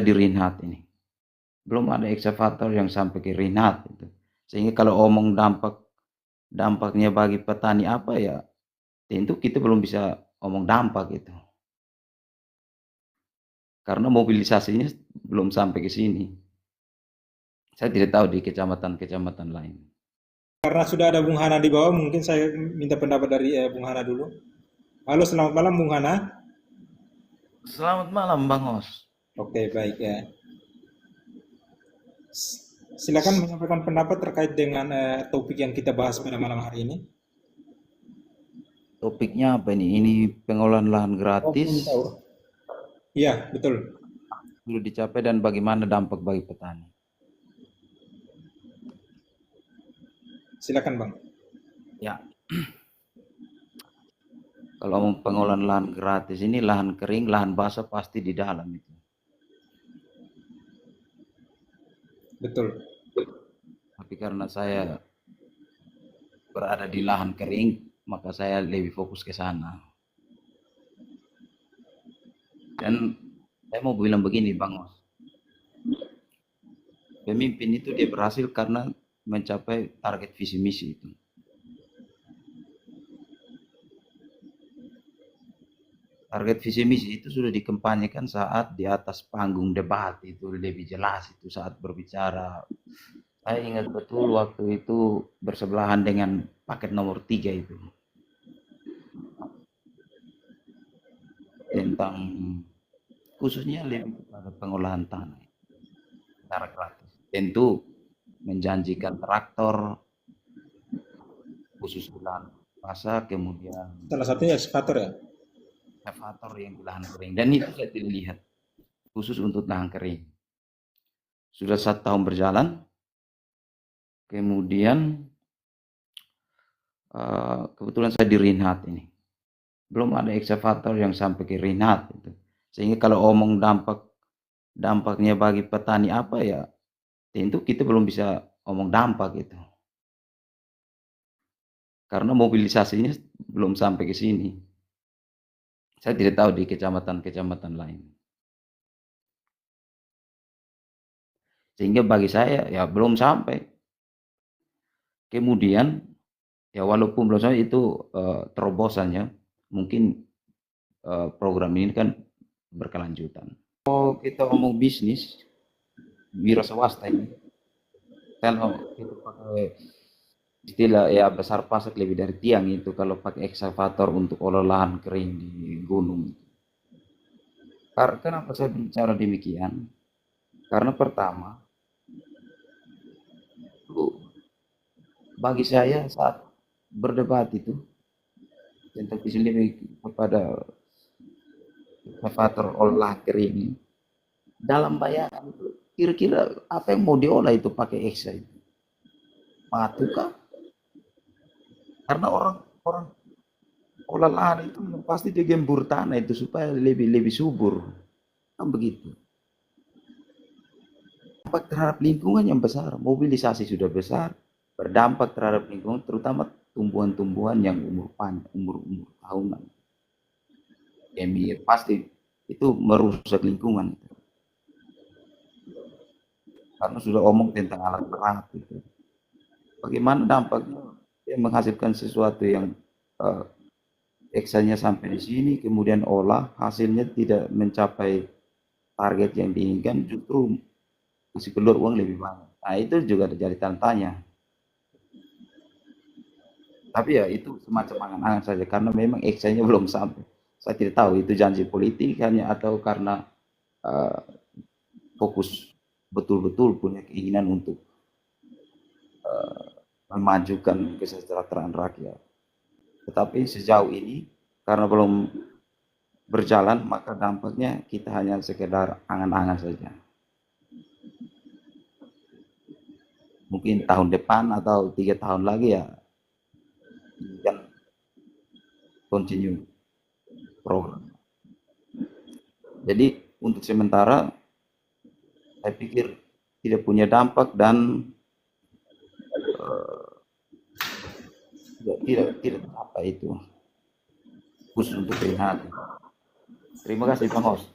di Rinhat ini. Belum ada eksavator yang sampai ke Rinhat itu. Sehingga kalau omong dampaknya bagi petani apa ya, tentu kita belum bisa omong dampak itu. Karena mobilisasinya belum sampai ke sini. Saya tidak tahu di kecamatan-kecamatan lain. Karena sudah ada Bung Hana di bawah, mungkin saya minta pendapat dari Bung Hana dulu. Halo, selamat malam Bung Hana. Selamat malam Bang Os. Oke, baik ya. Silakan menyampaikan pendapat terkait dengan topik yang kita bahas pada malam hari ini. Topiknya apa ini? Ini pengolahan lahan Oh, gratis belum tahu. Iya, betul. sudah dicapai dan bagaimana dampak bagi petani. Silakan Bang. Ya, kalau pengolahan lahan gratis ini lahan kering, lahan basah pasti di dalam itu. Betul. Tapi karena saya berada di lahan kering, maka saya lebih fokus ke sana. Dan saya mau bilang begini Bang Os. Pemimpin itu dia berhasil karena mencapai target visi misi itu. Target visi misi itu sudah dikampanyekan saat di atas panggung debat itu lebih jelas itu saat berbicara. Saya ingat betul waktu itu bersebelahan dengan paket nomor 3 itu tentang khususnya lebih kepada pengolahan tanah secara gratis. Tentu menjanjikan traktor khusus di lahan basah, kemudian Salah satunya ekskavator ya. ekskavator yang di lahan kering. Dan itu saya tidak lihat khusus untuk lahan kering. Sudah 1 tahun berjalan, kemudian kebetulan saya di Rinhat ini. Belum ada ekskavator yang sampai ke Rinhat itu. Sehingga kalau omong dampaknya bagi petani apa ya, tentu kita belum bisa omong dampak itu. Karena mobilisasinya belum sampai ke sini. Saya tidak tahu di kecamatan-kecamatan lain. Sehingga bagi saya ya belum sampai. Kemudian ya walaupun belum sampai itu terobosannya mungkin program ini kan berkelanjutan. Kalau kita ngomong bisnis wira swasta ini, kalau kita pakai istilah ya besar pasak lebih dari tiang itu kalau pakai eksavator untuk olah lahan kering di gunung. Kenapa saya bicara demikian? Karena pertama, bagi saya saat berdebat itu tentang visi lebih kepada eksavator olah lahan kering, dalam bayangan itu kira-kira apa yang mau diolah itu pakai eksa itu? Batu kah? Karena orang olah lahan itu pasti digembur tanah itu supaya lebih subur, kan begitu. Dampak terhadap lingkungan yang besar, mobilisasi sudah besar, berdampak terhadap lingkungan, terutama tumbuhan-tumbuhan yang umur tahunan. Pasti itu merusak lingkungan. Karena sudah omong tentang alat berat itu. Bagaimana dampaknya? Dia menghasilkan sesuatu yang eksanya sampai di sini, kemudian olah, hasilnya tidak mencapai target yang diinginkan, justru masih keluar uang lebih banyak. Nah itu juga jadi tanda tanya. Tapi ya itu semacam angan-angan saja, karena memang eksanya belum sampai. Saya tidak tahu itu janji politik hanya atau karena uh, fokus betul-betul punya keinginan untuk memajukan kesejahteraan rakyat. Tetapi sejauh ini karena belum berjalan, maka dampaknya kita hanya sekedar angan-angan saja. Mungkin tahun depan atau 3 tahun lagi ya kan continue program. Jadi untuk sementara saya pikir tidak punya dampak dan tidak apa itu khusus untuk Rinhat. Terima kasih Bang Os.